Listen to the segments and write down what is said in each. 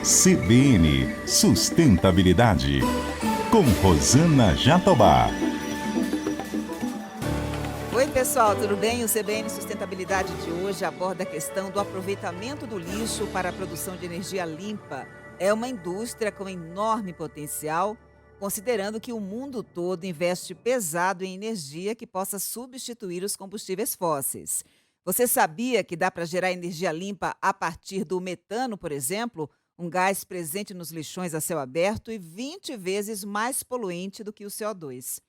CBN Sustentabilidade, com Rosana Jatobá. Oi, pessoal, tudo bem? O CBN Sustentabilidade de hoje aborda a questão do aproveitamento do lixo para a produção de energia limpa. É uma indústria com enorme potencial, considerando que o mundo todo investe pesado em energia que possa substituir os combustíveis fósseis. Você sabia que dá para gerar energia limpa a partir do metano, por exemplo, um gás presente nos lixões a céu aberto e 20 vezes mais poluente do que o CO2?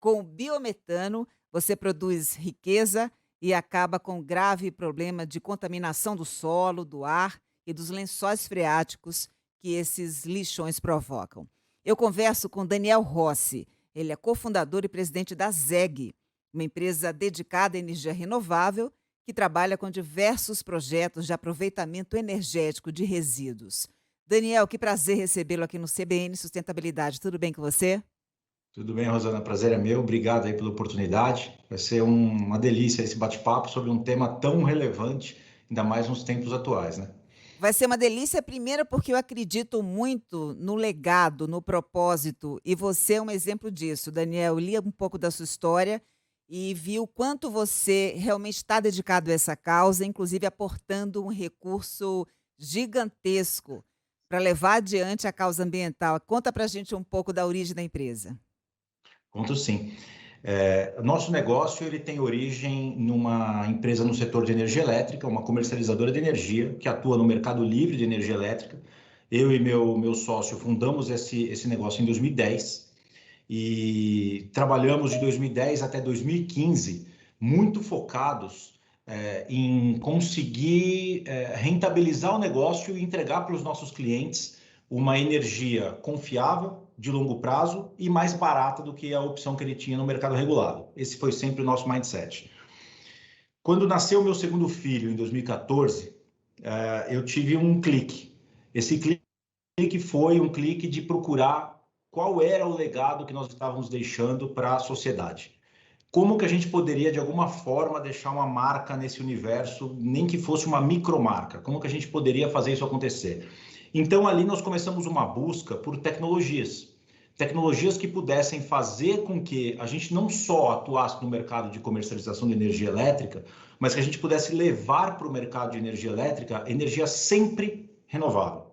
Com o biometano, você produz riqueza e acaba com o grave problema de contaminação do solo, do ar e dos lençóis freáticos que esses lixões provocam. Eu converso com Daniel Rossi. Ele é cofundador e presidente da ZEG, uma empresa dedicada à energia renovável que trabalha com diversos projetos de aproveitamento energético de resíduos. Daniel, que prazer recebê-lo aqui no CBN Sustentabilidade. Tudo bem com você? Tudo bem, Rosana? Prazer é meu. Obrigado aí pela oportunidade. Vai ser uma delícia esse bate-papo sobre um tema tão relevante, ainda mais nos tempos atuais, né? Vai ser uma delícia, primeiro porque eu acredito muito no legado, no propósito, e você é um exemplo disso, Daniel. Eu li um pouco da sua história e vi o quanto você realmente está dedicado a essa causa, inclusive aportando um recurso gigantesco para levar adiante a causa ambiental. Conta para a gente um pouco da origem da empresa. Conto sim. Nosso negócio ele tem origem numa empresa no setor de energia elétrica, uma comercializadora de energia que atua no mercado livre de energia elétrica. Eu e meu sócio fundamos esse negócio em 2010 e trabalhamos de 2010 até 2015 muito focados em conseguir rentabilizar o negócio e entregar para os nossos clientes uma energia confiável, de longo prazo e mais barata do que a opção que ele tinha no mercado regulado. Esse foi sempre o nosso mindset. Quando nasceu meu segundo filho, em 2014, eu tive um clique. Esse clique foi um clique de procurar qual era o legado que nós estávamos deixando para a sociedade. Como que a gente poderia, de alguma forma, deixar uma marca nesse universo, nem que fosse uma micromarca? Como que a gente poderia fazer isso acontecer? Então, ali nós começamos uma busca por tecnologias. Tecnologias que pudessem fazer com que a gente não só atuasse no mercado de comercialização de energia elétrica, mas que a gente pudesse levar para o mercado de energia elétrica energia sempre renovável.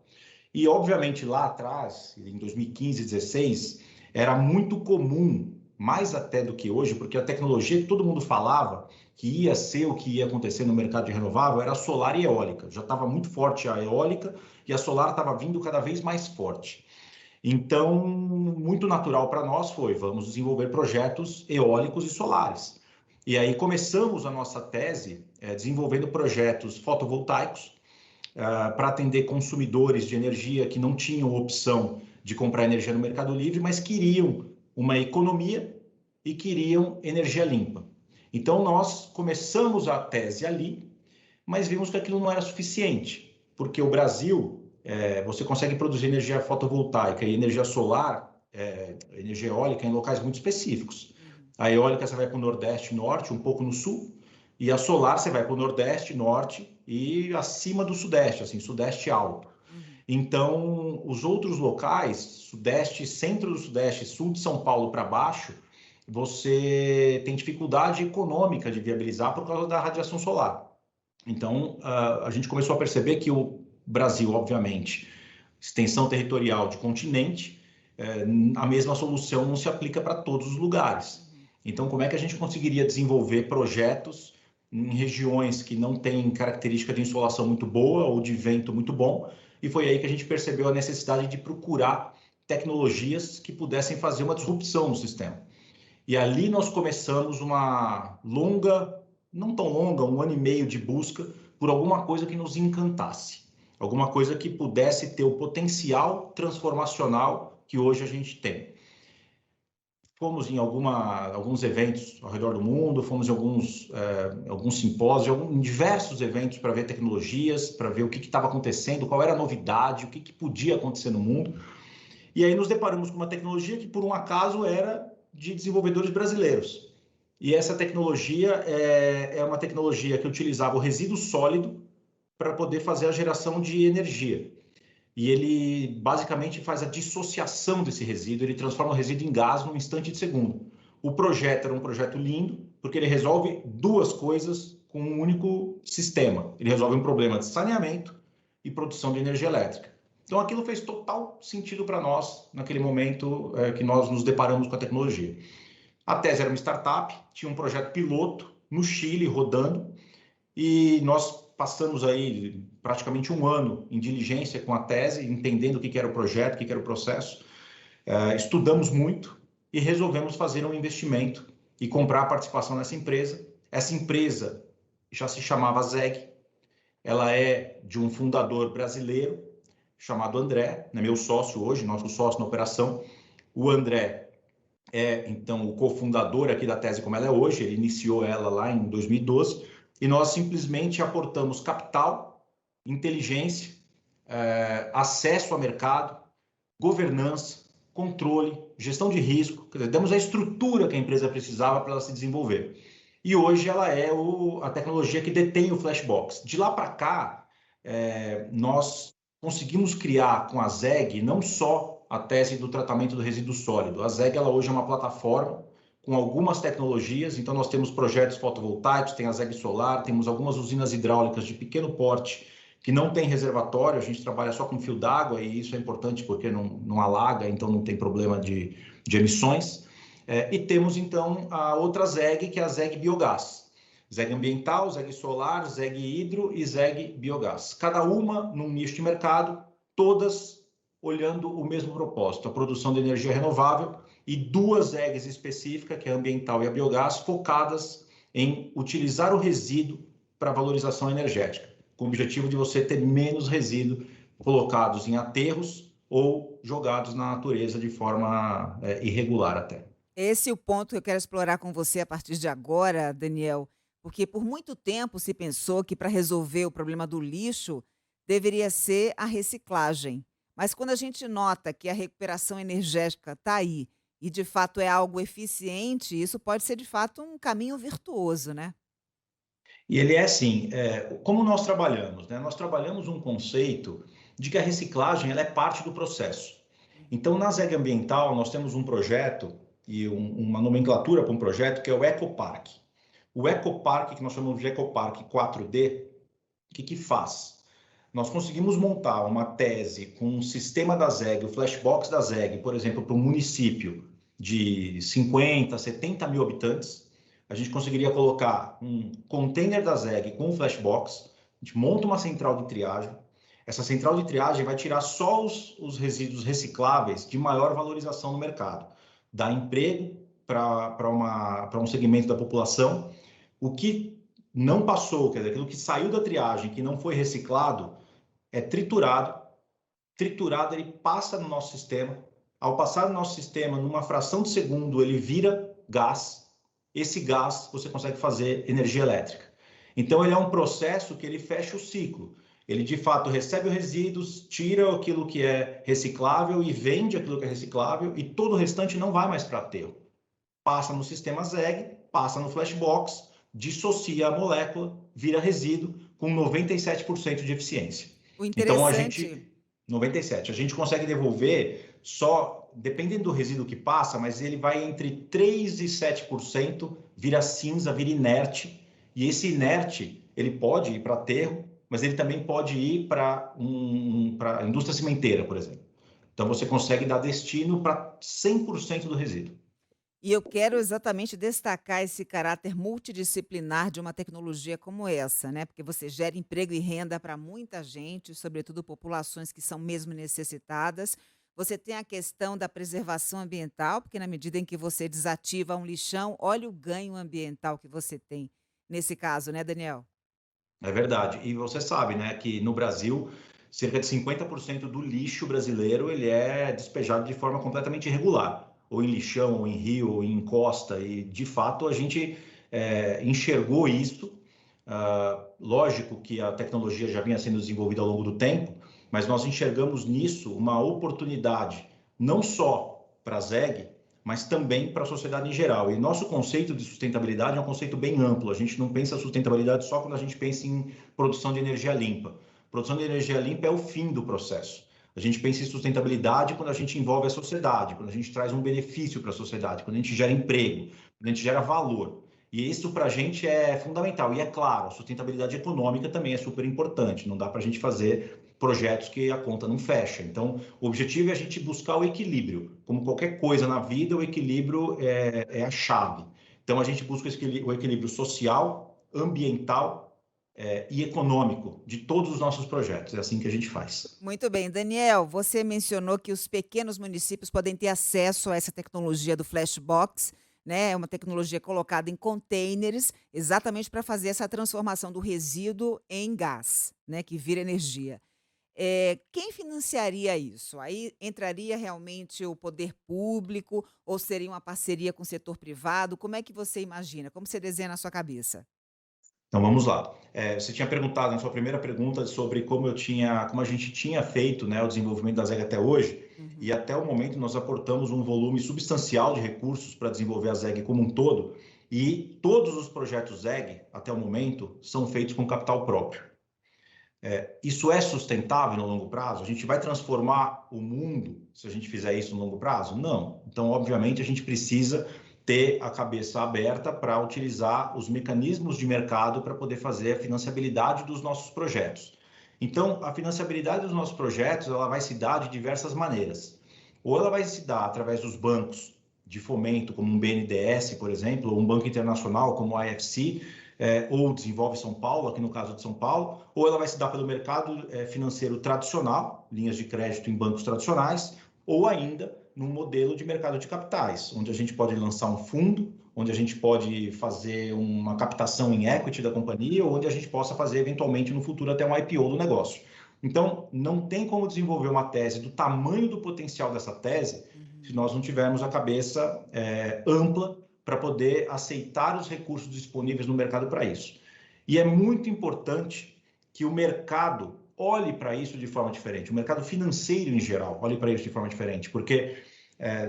E, obviamente, lá atrás, em 2015, 2016, era muito comum, mais até do que hoje, porque a tecnologia que todo mundo falava que ia ser o que ia acontecer no mercado de renovável era solar e eólica. Já estava muito forte a eólica e a solar estava vindo cada vez mais forte. Então, muito natural para nós foi, vamos desenvolver projetos eólicos e solares. E aí começamos a nossa tese desenvolvendo projetos fotovoltaicos para atender consumidores de energia que não tinham opção de comprar energia no Mercado Livre, mas queriam uma economia e queriam energia limpa. Então, nós começamos a tese ali, mas vimos que aquilo não era suficiente, porque o Brasil, você consegue produzir energia fotovoltaica e energia solar, energia eólica em locais muito específicos. A eólica você vai para o Nordeste e Norte, um pouco no Sul, e a solar você vai para o Nordeste, Norte e acima do Sudeste, assim, Sudeste alto. Então, os outros locais, Sudeste, Centro do Sudeste, Sul de São Paulo para baixo, você tem dificuldade econômica de viabilizar por causa da radiação solar. Então, a gente começou a perceber que o Brasil, obviamente, extensão territorial de continente, a mesma solução não se aplica para todos os lugares. Então, como é que a gente conseguiria desenvolver projetos em regiões que não têm característica de insolação muito boa ou de vento muito bom? E foi aí que a gente percebeu a necessidade de procurar tecnologias que pudessem fazer uma disrupção no sistema. E ali nós começamos uma longa, não tão longa, 1 ano e meio de busca por alguma coisa que nos encantasse, alguma coisa que pudesse ter o potencial transformacional que hoje a gente tem. Fomos em alguns eventos ao redor do mundo, fomos em alguns simpósios, em diversos eventos para ver tecnologias, para ver o que estava acontecendo, qual era a novidade, o que podia acontecer no mundo. E aí nos deparamos com uma tecnologia que, por um acaso, era de desenvolvedores brasileiros. E essa tecnologia é uma tecnologia que utilizava o resíduo sólido para poder fazer a geração de energia. e ele basicamente faz a dissociação desse resíduo, ele transforma o resíduo em gás num instante de segundo. O projeto era um projeto lindo, porque ele resolve duas coisas com um único sistema. Ele resolve um problema de saneamento e produção de energia elétrica. Então, aquilo fez total sentido para nós, naquele momento que nós nos deparamos com a tecnologia. A Tese era uma startup, tinha um projeto piloto no Chile rodando, e nós passamos aí praticamente um ano em diligência com a Tese, entendendo o que era o projeto, o que era o processo. Estudamos muito e resolvemos fazer um investimento e comprar a participação nessa empresa. Essa empresa já se chamava ZEG, ela é de um fundador brasileiro chamado André, né, meu sócio hoje, nosso sócio na operação. O André é, então, o cofundador aqui da Tese como ela é hoje, ele iniciou ela lá em 2012, e nós simplesmente aportamos capital, inteligência, acesso ao mercado, governança, controle, gestão de risco, quer dizer, demos a estrutura que a empresa precisava para ela se desenvolver. E hoje ela é a tecnologia que detém o Flashbox. De lá para cá, nós conseguimos criar com a ZEG não só a tese do tratamento do resíduo sólido. A ZEG ela hoje é uma plataforma com algumas tecnologias, então nós temos projetos fotovoltaicos, tem a ZEG Solar, temos algumas usinas hidráulicas de pequeno porte que não tem reservatório, a gente trabalha só com fio d'água e isso é importante porque não alaga, então não tem problema de emissões. E temos então a outra ZEG, que é a ZEG Biogás. ZEG ambiental, ZEG solar, ZEG hidro e ZEG biogás. Cada uma num nicho de mercado, todas olhando o mesmo propósito, a produção de energia renovável, e duas ZEGs específicas, que é a ambiental e a biogás, focadas em utilizar o resíduo para valorização energética, com o objetivo de você ter menos resíduo colocados em aterros ou jogados na natureza de forma irregular até. Esse é o ponto que eu quero explorar com você a partir de agora, Daniel, porque por muito tempo se pensou que para resolver o problema do lixo deveria ser a reciclagem. Mas quando a gente nota que a recuperação energética está aí e de fato é algo eficiente, isso pode ser de fato um caminho virtuoso, né? E ele é assim, como nós trabalhamos, né? Nós trabalhamos um conceito de que a reciclagem ela é parte do processo. Então, na ZEG Ambiental, nós temos um projeto e uma nomenclatura para um projeto que é o Ecopark. O Ecopark, que nós chamamos de Ecopark 4D, o que faz? Nós conseguimos montar uma tese com um sistema da ZEG, o Flashbox da ZEG, por exemplo, para um município de 50, 70 mil habitantes. A gente conseguiria colocar um container da ZEG com um Flashbox, a gente monta uma central de triagem. Essa central de triagem vai tirar só os resíduos recicláveis de maior valorização no mercado. Dá emprego para um segmento da população. O que não passou, quer dizer, aquilo que saiu da triagem, que não foi reciclado, é triturado. Triturado, ele passa no nosso sistema. Ao passar no nosso sistema, numa fração de segundo, ele vira gás. Esse gás você consegue fazer energia elétrica. Então, ele é um processo que ele fecha o ciclo. Ele, de fato, recebe os resíduos, tira aquilo que é reciclável e vende aquilo que é reciclável, e todo o restante não vai mais para aterro. Passa no sistema ZEG, passa no Flashbox, dissocia a molécula, vira resíduo com 97% de eficiência. O Então, interessante 97%. A gente consegue devolver só, dependendo do resíduo que passa, mas ele vai entre 3% e 7%, vira cinza, vira inerte, e esse inerte, ele pode ir para aterro, mas ele também pode ir para a indústria cimenteira, por exemplo. Então, você consegue dar destino para 100% do resíduo. E eu quero exatamente destacar esse caráter multidisciplinar de uma tecnologia como essa, né? Porque você gera emprego e renda para muita gente, sobretudo populações que são mesmo necessitadas. Você tem a questão da preservação ambiental, porque na medida em que você desativa um lixão, olha o ganho ambiental que você tem nesse caso, né, Daniel? É verdade. E você sabe, né, que no Brasil, cerca de 50% do lixo brasileiro ele é despejado de forma completamente irregular, ou em lixão, ou em rio, ou em costa. E, de fato, a gente enxergou isso. Lógico que a tecnologia já vinha sendo desenvolvida ao longo do tempo, mas nós enxergamos nisso uma oportunidade, não só para a ZEG, mas também para a sociedade em geral. E nosso conceito de sustentabilidade é um conceito bem amplo. A gente não pensa sustentabilidade só quando a gente pensa em produção de energia limpa. Produção de energia limpa é o fim do processo. A gente pensa em sustentabilidade quando a gente envolve a sociedade, quando a gente traz um benefício para a sociedade, quando a gente gera emprego, quando a gente gera valor. E isso para a gente é fundamental. E é claro, a sustentabilidade econômica também é super importante. Não dá para a gente fazer projetos que a conta não fecha. Então, o objetivo é a gente buscar o equilíbrio. Como qualquer coisa na vida, o equilíbrio é a chave. Então, a gente busca o equilíbrio social, ambiental e econômico de todos os nossos projetos. É assim que a gente faz. Muito bem. Daniel, você mencionou que os pequenos municípios podem ter acesso a essa tecnologia do Flashbox, né? É uma tecnologia colocada em containers, exatamente para fazer essa transformação do resíduo em gás, né? Que vira energia. Quem financiaria isso? Aí entraria realmente o poder público ou seria uma parceria com o setor privado? Como é que você imagina? Como você desenha na sua cabeça? Então vamos lá. Você tinha perguntado na sua primeira pergunta sobre como como a gente tinha feito, né, o desenvolvimento da ZEG até hoje, e Uhum. até o momento nós aportamos um volume substancial de recursos para desenvolver a ZEG como um todo, e todos os projetos ZEG até o momento são feitos com capital próprio. Isso é sustentável no longo prazo? A gente vai transformar o mundo se a gente fizer isso no longo prazo? Não. Então, obviamente, a gente precisa ter a cabeça aberta para utilizar os mecanismos de mercado para poder fazer a financiabilidade dos nossos projetos. Então, a financiabilidade dos nossos projetos ela vai se dar de diversas maneiras. Ou ela vai se dar através dos bancos de fomento, como um BNDES, por exemplo, ou um banco internacional como a IFC, ou Desenvolve São Paulo, aqui no caso de São Paulo, ou ela vai se dar pelo mercado financeiro tradicional, linhas de crédito em bancos tradicionais, ou ainda num modelo de mercado de capitais, onde a gente pode lançar um fundo, onde a gente pode fazer uma captação em equity da companhia, ou onde a gente possa fazer eventualmente no futuro até um IPO do negócio. Então, não tem como desenvolver uma tese do tamanho do potencial dessa tese se Uhum. nós não tivermos a cabeça ampla para poder aceitar os recursos disponíveis no mercado para isso. E é muito importante que o mercado olhe para isso de forma diferente, o mercado financeiro em geral olhe para isso de forma diferente, porque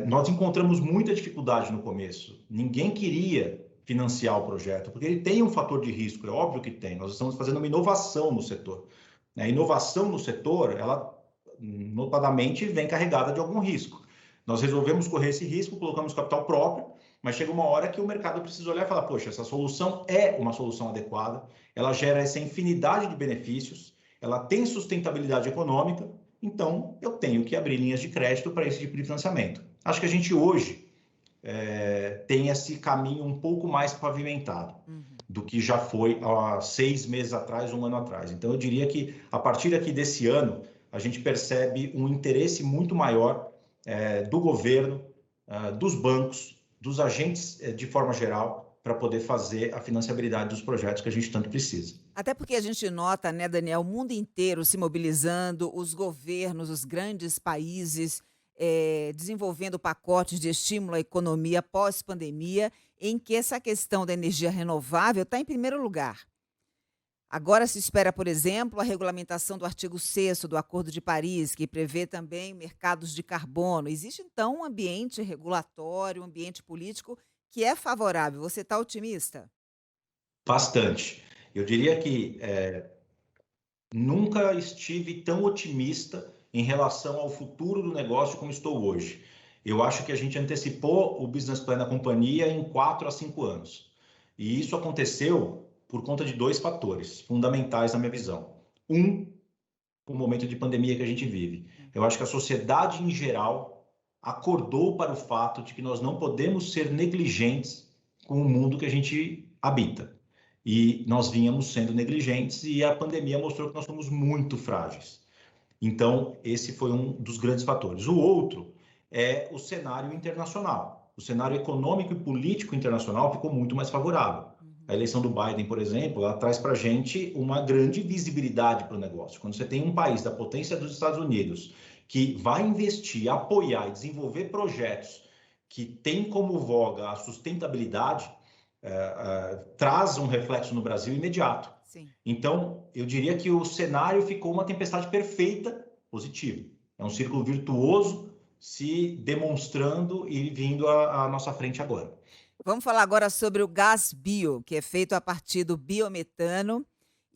nós encontramos muita dificuldade no começo. Ninguém queria financiar o projeto, porque ele tem um fator de risco, é óbvio que tem. Nós estamos fazendo uma inovação no setor. A inovação no setor, ela notadamente vem carregada de algum risco. Nós resolvemos correr esse risco, colocamos capital próprio, mas chega uma hora que o mercado precisa olhar e falar, poxa, essa solução é uma solução adequada, ela gera essa infinidade de benefícios, ela tem sustentabilidade econômica, então eu tenho que abrir linhas de crédito para esse tipo de financiamento. Acho que a gente hoje tem esse caminho um pouco mais pavimentado Uhum. do que já foi há 6 meses atrás, um ano atrás. Então eu diria que a partir aqui desse ano, a gente percebe um interesse muito maior do governo, dos bancos, dos agentes de forma geral, para poder fazer a financiabilidade dos projetos que a gente tanto precisa. Até porque a gente nota, né, Daniel, o mundo inteiro se mobilizando, os governos, os grandes países desenvolvendo pacotes de estímulo à economia pós-pandemia, em que essa questão da energia renovável está em primeiro lugar. Agora se espera, por exemplo, a regulamentação do artigo 6º do Acordo de Paris, que prevê também mercados de carbono. Existe, então, um ambiente regulatório, um ambiente político que é favorável. Você está otimista? Bastante. Eu diria que nunca estive tão otimista em relação ao futuro do negócio como estou hoje. Eu acho que a gente antecipou o business plan da companhia em 4 a 5 anos. E isso aconteceu por conta de 2 fatores fundamentais na minha visão. Um, o momento de pandemia que a gente vive. Eu acho que a sociedade em geral acordou para o fato de que nós não podemos ser negligentes com o mundo que a gente habita. E nós vínhamos sendo negligentes e a pandemia mostrou que nós somos muito frágeis. Então, esse foi um dos grandes fatores. O outro é o cenário internacional. O cenário econômico e político internacional ficou muito mais favorável. A Uhum. eleição do Biden, por exemplo, ela traz para a gente uma grande visibilidade para o negócio. Quando você tem um país da potência dos Estados Unidos que vai investir, apoiar e desenvolver projetos que têm como voga a sustentabilidade, traz um reflexo no Brasil imediato. Sim. Então, eu diria que o cenário ficou uma tempestade perfeita, positivo. É um círculo virtuoso se demonstrando e vindo à nossa frente agora. Vamos falar agora sobre o gás bio, que é feito a partir do biometano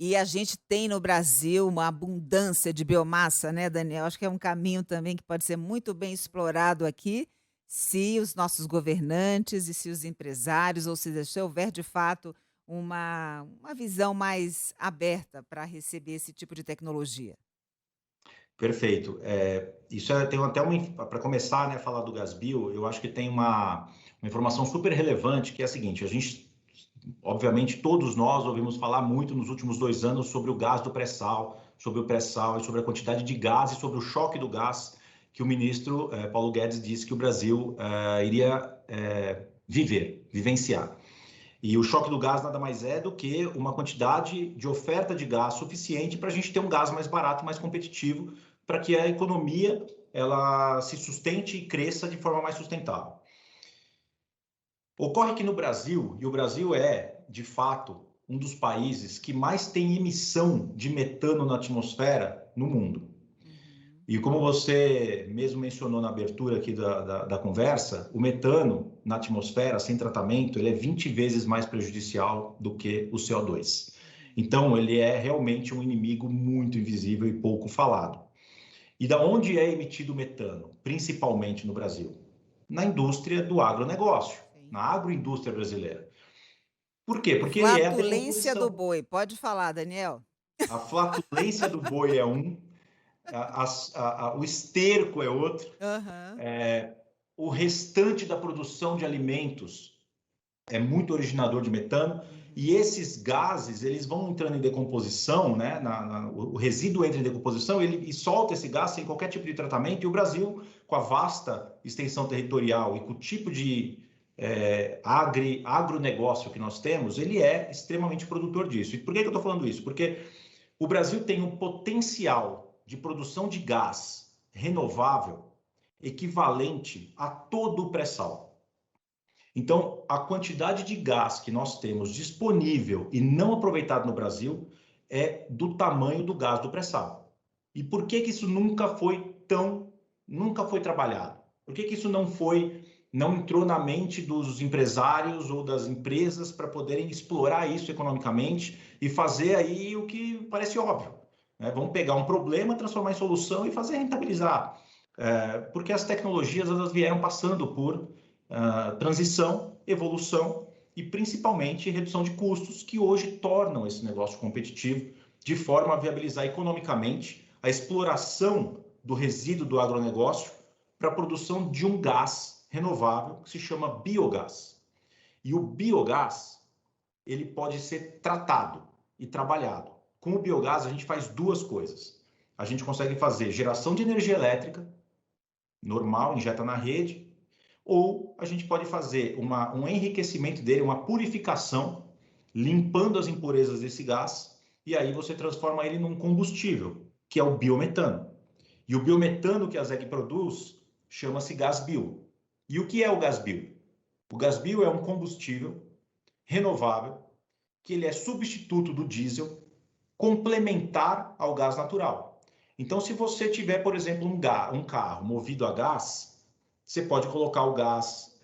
E a gente tem no Brasil uma abundância de biomassa, né, Daniel? Acho que é um caminho também que pode ser muito bem explorado aqui, se os nossos governantes e se os empresários, ou seja, se houver de fato uma visão mais aberta para receber esse tipo de tecnologia. Perfeito. Isso tem até para começar, né, a falar do Gasbio, eu acho que tem uma informação super relevante, que é a seguinte: a gente, obviamente, todos nós ouvimos falar muito nos últimos 2 anos sobre o gás do pré-sal, sobre o pré-sal e sobre a quantidade de gás e sobre o choque do gás que o ministro Paulo Guedes disse que o Brasil iria vivenciar. E o choque do gás nada mais é do que uma quantidade de oferta de gás suficiente para a gente ter um gás mais barato, mais competitivo, para que a economia ela se sustente e cresça de forma mais sustentável. Ocorre que no Brasil, e o Brasil é, de fato, um dos países que mais tem emissão de metano na atmosfera no mundo. E como você mesmo mencionou na abertura aqui da conversa, o metano na atmosfera, sem tratamento, ele é 20 vezes mais prejudicial do que o CO2. Então, ele é realmente um inimigo muito invisível e pouco falado. E da onde é emitido o metano, principalmente no Brasil? Na indústria do agronegócio, na agroindústria brasileira. Por quê? Porque ele é a Flatulência do decomposição. boi. Pode falar, Daniel. A flatulência do boi é um, o esterco é outro. Aham. O restante da produção de alimentos é muito originador de metano, e esses gases eles vão entrando em decomposição, né? O resíduo entra em decomposição e solta esse gás sem qualquer tipo de tratamento, e o Brasil, com a vasta extensão territorial e com o tipo de agronegócio que nós temos, ele é extremamente produtor disso. E por que eu estou falando isso? Porque o Brasil tem um potencial de produção de gás renovável equivalente a todo o pré-sal. Então, a quantidade de gás que nós temos disponível e não aproveitado no Brasil é do tamanho do gás do pré-sal. E por que isso nunca foi trabalhado? Por que isso não entrou na mente dos empresários ou das empresas para poderem explorar isso economicamente e fazer aí o que parece óbvio, né? Vamos pegar um problema, transformar em solução e fazer rentabilizar. Porque as tecnologias elas vieram passando por transição, evolução e principalmente redução de custos, que hoje tornam esse negócio competitivo de forma a viabilizar economicamente a exploração do resíduo do agronegócio para a produção de um gás renovável que se chama biogás. E o biogás ele pode ser tratado e trabalhado. Com o biogás a gente faz duas coisas. A gente consegue fazer geração de energia elétrica normal, injeta na rede, ou a gente pode fazer um enriquecimento dele, uma purificação, limpando as impurezas desse gás, e aí você transforma ele num combustível, que é o biometano. E o biometano que a ZEG produz chama-se gás bio. E o que é o gás bio? O gás bio é um combustível renovável, que ele é substituto do diesel, complementar ao gás natural. Então, se você tiver, por exemplo, um carro movido a gás, você pode colocar o gás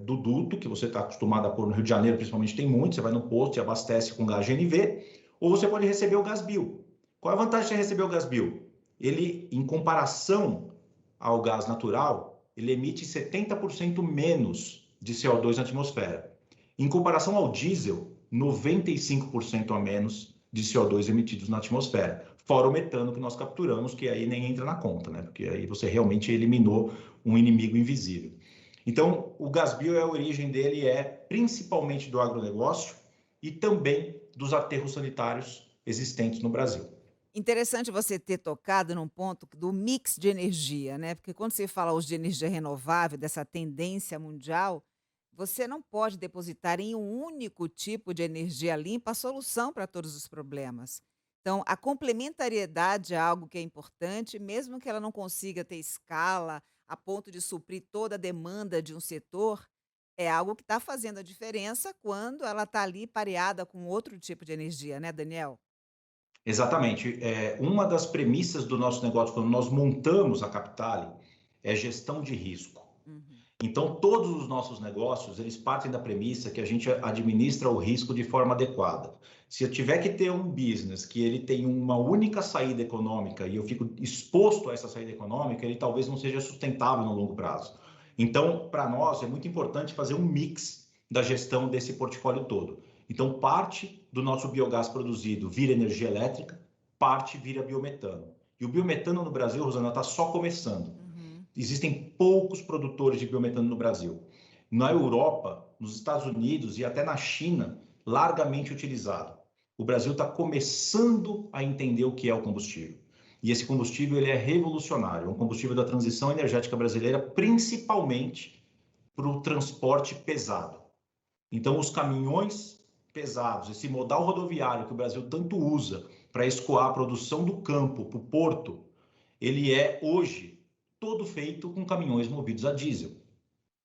do duto, que você está acostumado a pôr no Rio de Janeiro, principalmente tem muito, você vai no posto e abastece com gás GNV, ou você pode receber o gás bio. Qual é a vantagem de receber o gás bio? Ele, em comparação ao gás natural, ele emite 70% menos de CO2 na atmosfera. Em comparação ao diesel, 95% a menos de CO2 emitidos na atmosfera. Fora o metano que nós capturamos, que aí nem entra na conta, né? Porque aí você realmente eliminou um inimigo invisível. Então, o gás bio, a origem dele é principalmente do agronegócio e também dos aterros sanitários existentes no Brasil. Interessante você ter tocado num ponto do mix de energia, né? Porque quando você fala hoje de energia renovável, dessa tendência mundial, você não pode depositar em um único tipo de energia limpa a solução para todos os problemas. Então, a complementariedade é algo que é importante, mesmo que ela não consiga ter escala a ponto de suprir toda a demanda de um setor, é algo que está fazendo a diferença quando ela está ali pareada com outro tipo de energia, né, Daniel? Exatamente. Uma das premissas do nosso negócio, quando nós montamos a Capitale, é gestão de risco. Uhum. Então, todos os nossos negócios, eles partem da premissa que a gente administra o risco de forma adequada. Se eu tiver que ter um business que ele tem uma única saída econômica e eu fico exposto a essa saída econômica, ele talvez não seja sustentável no longo prazo. Então, para nós, é muito importante fazer um mix da gestão desse portfólio todo. Então, parte do nosso biogás produzido vira energia elétrica, parte vira biometano. E o biometano no Brasil, Rosana, está só começando. Existem poucos produtores de biometano no Brasil. Na Europa, nos Estados Unidos e até na China, largamente utilizado. O Brasil está começando a entender o que é o combustível. E esse combustível ele é revolucionário, é um combustível da transição energética brasileira, principalmente para o transporte pesado. Então, os caminhões pesados, esse modal rodoviário que o Brasil tanto usa para escoar a produção do campo para o porto, ele é hoje todo feito com caminhões movidos a diesel.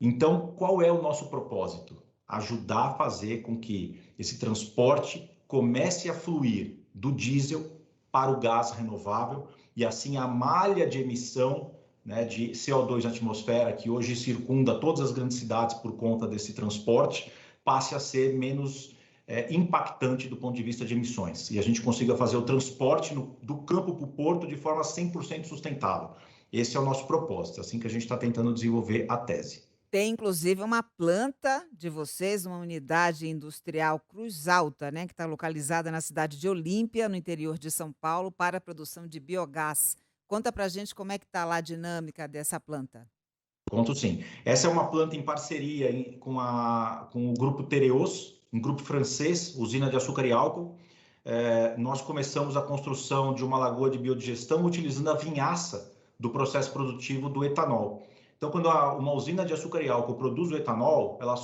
Então, qual é o nosso propósito? Ajudar a fazer com que esse transporte comece a fluir do diesel para o gás renovável e assim a malha de emissão, né, de CO2 na atmosfera, que hoje circunda todas as grandes cidades por conta desse transporte, passe a ser menos impactante do ponto de vista de emissões. E a gente consiga fazer o transporte do campo para o porto de forma 100% sustentável. Esse é o nosso propósito, assim que a gente está tentando desenvolver a tese. Tem inclusive uma planta de vocês, uma unidade industrial Cruz Alta, né, que está localizada na cidade de Olímpia, no interior de São Paulo, para a produção de biogás. Conta pra gente como é que está lá a dinâmica dessa planta. Conto sim. Essa é uma planta em parceria com o grupo Tereos, um grupo francês, usina de açúcar e álcool. Nós começamos a construção de uma lagoa de biodigestão utilizando a vinhaça do processo produtivo do etanol. Então, quando uma usina de açúcar e álcool produz o etanol, ela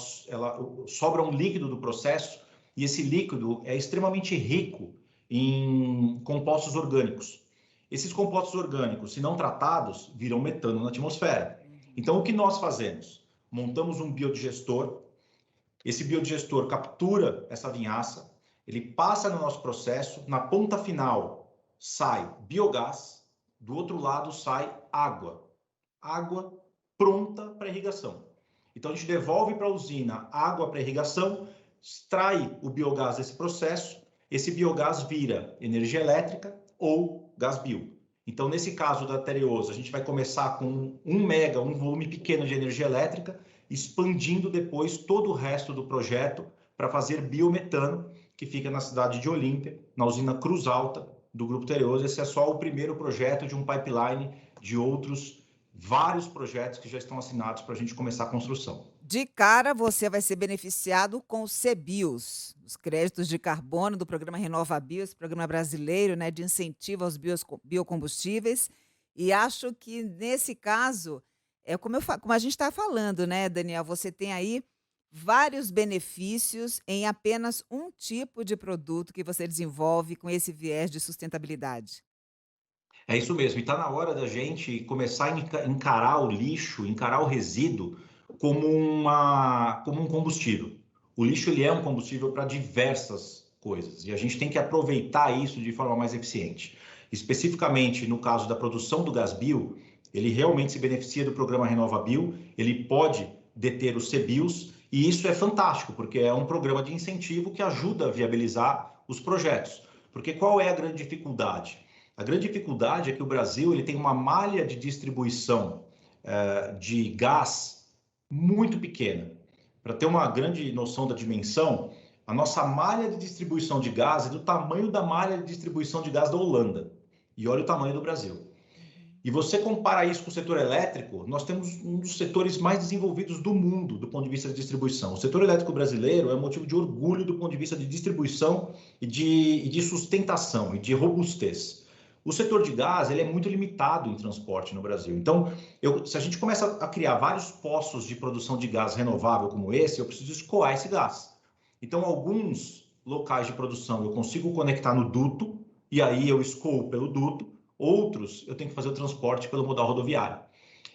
sobra um líquido do processo e esse líquido é extremamente rico em compostos orgânicos. Esses compostos orgânicos, se não tratados, viram metano na atmosfera. Então, o que nós fazemos? Montamos um biodigestor, esse biodigestor captura essa vinhaça, ele passa no nosso processo, na ponta final sai biogás, do outro lado sai água pronta para irrigação. Então, a gente devolve para a usina água para irrigação, extrai o biogás desse processo, esse biogás vira energia elétrica ou gás bio. Então, nesse caso da Tereos, a gente vai começar com 1 mega, um volume pequeno de energia elétrica, expandindo depois todo o resto do projeto para fazer biometano, que fica na cidade de Olímpia, na usina Cruz Alta, do Grupo Tereos. Esse é só o primeiro projeto de um pipeline de outros vários projetos que já estão assinados para a gente começar a construção. De cara, você vai ser beneficiado com os CBIOS, os créditos de carbono do programa RenovaBio, esse programa brasileiro, né, de incentivo aos biocombustíveis. E acho que, nesse caso, como a gente está falando, né, Daniel? Você tem aí vários benefícios em apenas um tipo de produto que você desenvolve com esse viés de sustentabilidade. É isso mesmo, e está na hora da gente começar a encarar o lixo, encarar o resíduo como um combustível. O lixo ele é um combustível para diversas coisas e a gente tem que aproveitar isso de forma mais eficiente. Especificamente no caso da produção do gás bio, ele realmente se beneficia do programa RenovaBio, ele pode deter os CBIOS e isso é fantástico, porque é um programa de incentivo que ajuda a viabilizar os projetos. Porque qual é a grande dificuldade? A grande dificuldade é que o Brasil ele tem uma malha de distribuição de gás muito pequena. Para ter uma grande noção da dimensão, a nossa malha de distribuição de gás é do tamanho da malha de distribuição de gás da Holanda. E olha o tamanho do Brasil. E você compara isso com o setor elétrico, nós temos um dos setores mais desenvolvidos do mundo do ponto de vista de distribuição. O setor elétrico brasileiro é motivo de orgulho do ponto de vista de distribuição e de sustentação e de robustez. O setor de gás ele é muito limitado em transporte no Brasil. Então, se a gente começa a criar vários poços de produção de gás renovável como esse, eu preciso escoar esse gás. Então, alguns locais de produção eu consigo conectar no duto, e aí eu escoo pelo duto. Outros, eu tenho que fazer o transporte pelo modal rodoviário.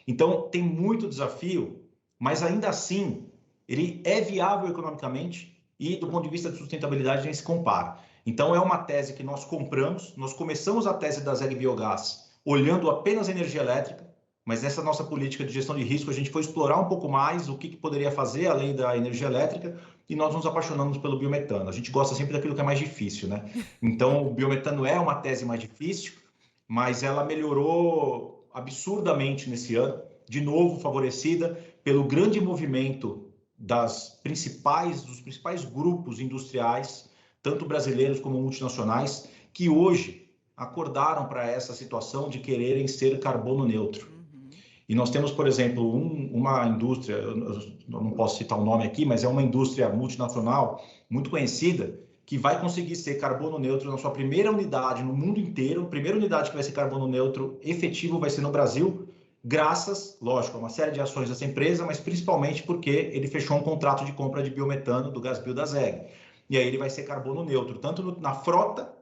Então, tem muito desafio, mas ainda assim, ele é viável economicamente e, do ponto de vista de sustentabilidade, nem se compara. Então, é uma tese que nós compramos, nós começamos a tese da ZEG Biogás olhando apenas a energia elétrica, mas nessa nossa política de gestão de risco, a gente foi explorar um pouco mais o que poderia fazer além da energia elétrica e nós nos apaixonamos pelo biometano. A gente gosta sempre daquilo que é mais difícil, né? Então, o biometano é uma tese mais difícil, mas ela melhorou absurdamente nesse ano, de novo favorecida pelo grande movimento dos principais grupos industriais, tanto brasileiros como multinacionais, que hoje acordaram para essa situação de quererem ser carbono neutro. E nós temos, por exemplo, uma indústria, eu não posso citar o nome aqui, mas é uma indústria multinacional muito conhecida, que vai conseguir ser carbono neutro na sua primeira unidade no mundo inteiro. A primeira unidade que vai ser carbono neutro efetivo vai ser no Brasil, graças, lógico, a uma série de ações dessa empresa, mas principalmente porque ele fechou um contrato de compra de biometano do Gasbio da ZEG. E aí ele vai ser carbono neutro, tanto na frota,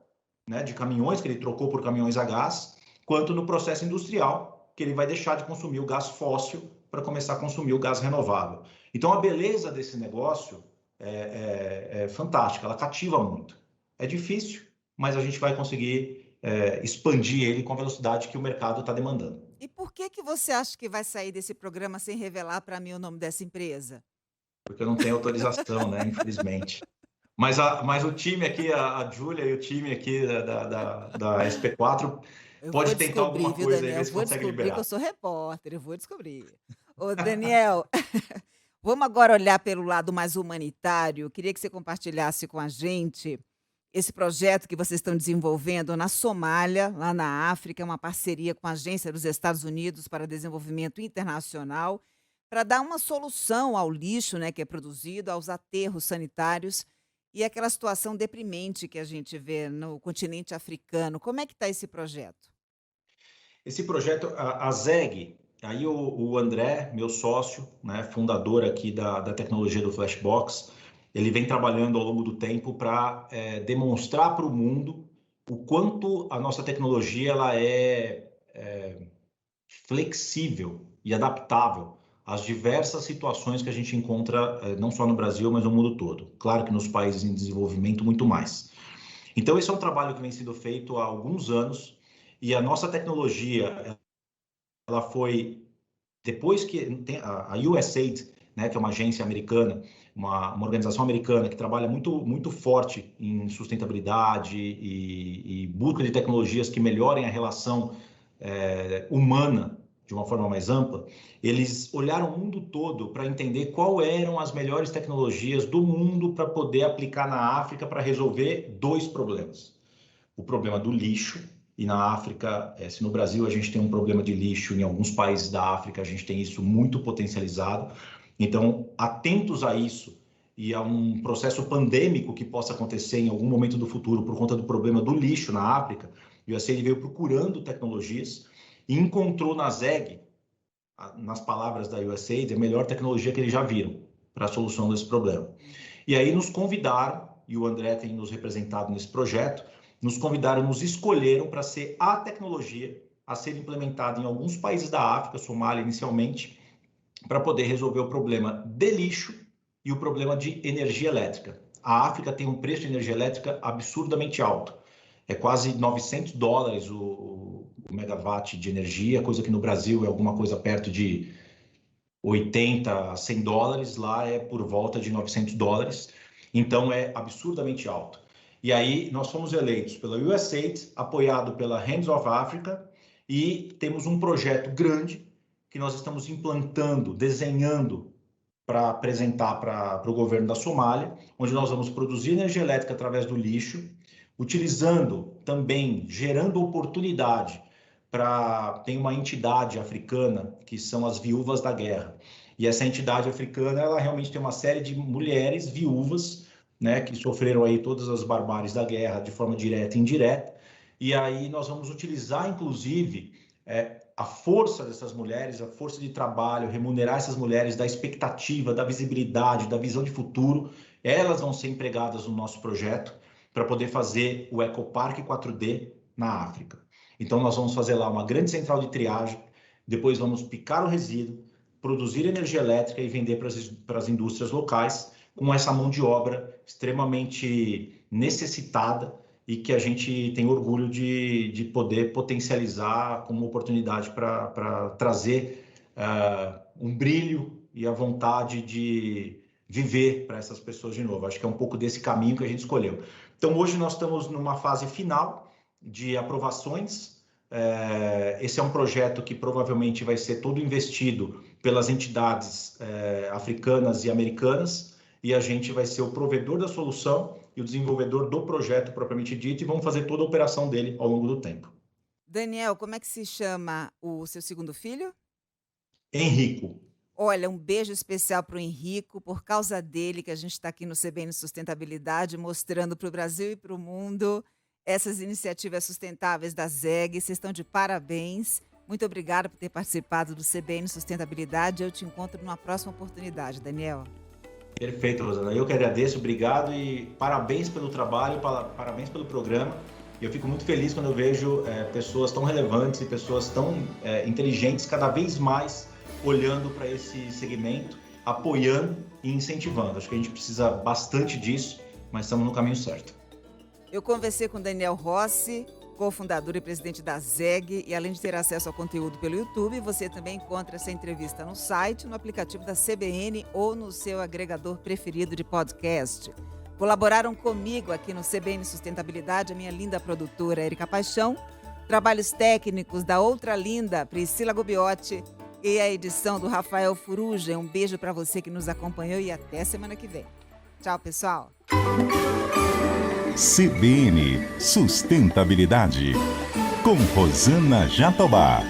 né, de caminhões, que ele trocou por caminhões a gás, quanto no processo industrial, que ele vai deixar de consumir o gás fóssil para começar a consumir o gás renovável. Então, a beleza desse negócio é fantástica, ela cativa muito. É difícil, mas a gente vai conseguir expandir ele com a velocidade que o mercado está demandando. E por que que você acha que vai sair desse programa sem revelar para mim o nome dessa empresa? Porque eu não tenho autorização, né, infelizmente. Mas o time aqui, a Júlia e o time aqui da SP4 Eu pode vou tentar descobrir, alguma viu, coisa aí, Daniel? ver Eu se vou consegue descobrir que eu liberar. sou repórter, eu vou descobrir. Ô, Daniel, vamos agora olhar pelo lado mais humanitário. Queria que você compartilhasse com a gente esse projeto que vocês estão desenvolvendo na Somália, lá na África, uma parceria com a Agência dos Estados Unidos para Desenvolvimento Internacional, para dar uma solução ao lixo, né, que é produzido, aos aterros sanitários e aquela situação deprimente que a gente vê no continente africano. Como é que está esse projeto? Esse projeto, a ZEG, aí o André, meu sócio, né, fundador aqui da tecnologia do Flashbox, ele vem trabalhando ao longo do tempo para demonstrar para o mundo o quanto a nossa tecnologia ela é flexível e adaptável às diversas situações que a gente encontra, não só no Brasil, mas no mundo todo. Claro que nos países em desenvolvimento, muito mais. Então, esse é um trabalho que vem sendo feito há alguns anos e a nossa tecnologia, ela foi, depois que tem a USAID, né, que é uma agência americana, uma organização americana que trabalha muito forte em sustentabilidade e busca de tecnologias que melhorem a relação humana de uma forma mais ampla, eles olharam o mundo todo para entender qual eram as melhores tecnologias do mundo para poder aplicar na África para resolver dois problemas. O problema do lixo, e na África, se no Brasil a gente tem um problema de lixo, em alguns países da África a gente tem isso muito potencializado. Então, atentos a isso e a um processo pandêmico que possa acontecer em algum momento do futuro por conta do problema do lixo na África, o USAID veio procurando tecnologias e encontrou na ZEG, nas palavras da USAID, a melhor tecnologia que eles já viram para a solução desse problema. E aí nos convidaram, e o André tem nos representado nesse projeto, nos convidaram, nos escolheram para ser a tecnologia a ser implementada em alguns países da África, Somália inicialmente, para poder resolver o problema de lixo e o problema de energia elétrica. A África tem um preço de energia elétrica absurdamente alto. É quase $900 o megawatt de energia, coisa que no Brasil é alguma coisa perto de 80 a $100, lá é por volta de $900. Então é absurdamente alto. E aí nós fomos eleitos pela USAID, apoiado pela Hands of Africa, e temos um projeto grande que nós estamos implantando, desenhando para apresentar para o governo da Somália, onde nós vamos produzir energia elétrica através do lixo, utilizando também, gerando oportunidade tem uma entidade africana que são as viúvas da guerra. E essa entidade africana, ela realmente tem uma série de mulheres viúvas, né, que sofreram aí todas as barbáries da guerra de forma direta e indireta. E aí nós vamos utilizar, inclusive, a força dessas mulheres, a força de trabalho, remunerar essas mulheres da expectativa, da visibilidade, da visão de futuro. Elas vão ser empregadas no nosso projeto para poder fazer o Ecoparque 4D na África. Então, nós vamos fazer lá uma grande central de triagem, depois vamos picar o resíduo, produzir energia elétrica e vender para as indústrias locais com essa mão de obra extremamente necessitada e que a gente tem orgulho de poder potencializar como oportunidade para trazer um brilho e a vontade de viver para essas pessoas de novo. Acho que é um pouco desse caminho que a gente escolheu. Então, hoje nós estamos numa fase final de aprovações. Esse é um projeto que provavelmente vai ser todo investido pelas entidades africanas e americanas, e a gente vai ser o provedor da solução e o desenvolvedor do projeto propriamente dito, e vamos fazer toda a operação dele ao longo do tempo. Daniel, como é que se chama o seu segundo filho? Henrico. Olha, um beijo especial para o Henrico, por causa dele que a gente está aqui no CBN Sustentabilidade, mostrando para o Brasil e para o mundo essas iniciativas sustentáveis da ZEG. Vocês estão de parabéns. Muito obrigada por ter participado do CBN Sustentabilidade. Eu te encontro numa próxima oportunidade, Daniel. Perfeito, Rosana. Eu que agradeço, obrigado e parabéns pelo trabalho, parabéns pelo programa. Eu fico muito feliz quando eu vejo pessoas tão relevantes e pessoas tão inteligentes cada vez mais olhando para esse segmento, apoiando e incentivando. Acho que a gente precisa bastante disso, mas estamos no caminho certo. Eu conversei com Daniel Rossi, cofundador e presidente da ZEG, e além de ter acesso ao conteúdo pelo YouTube, você também encontra essa entrevista no site, no aplicativo da CBN ou no seu agregador preferido de podcast. Colaboraram comigo aqui no CBN Sustentabilidade a minha linda produtora Érica Paixão, trabalhos técnicos da outra linda Priscila Gubiotti e a edição do Rafael Furuja. Um beijo para você que nos acompanhou e até semana que vem. Tchau, pessoal. CBN Sustentabilidade, com Rosana Jatobá.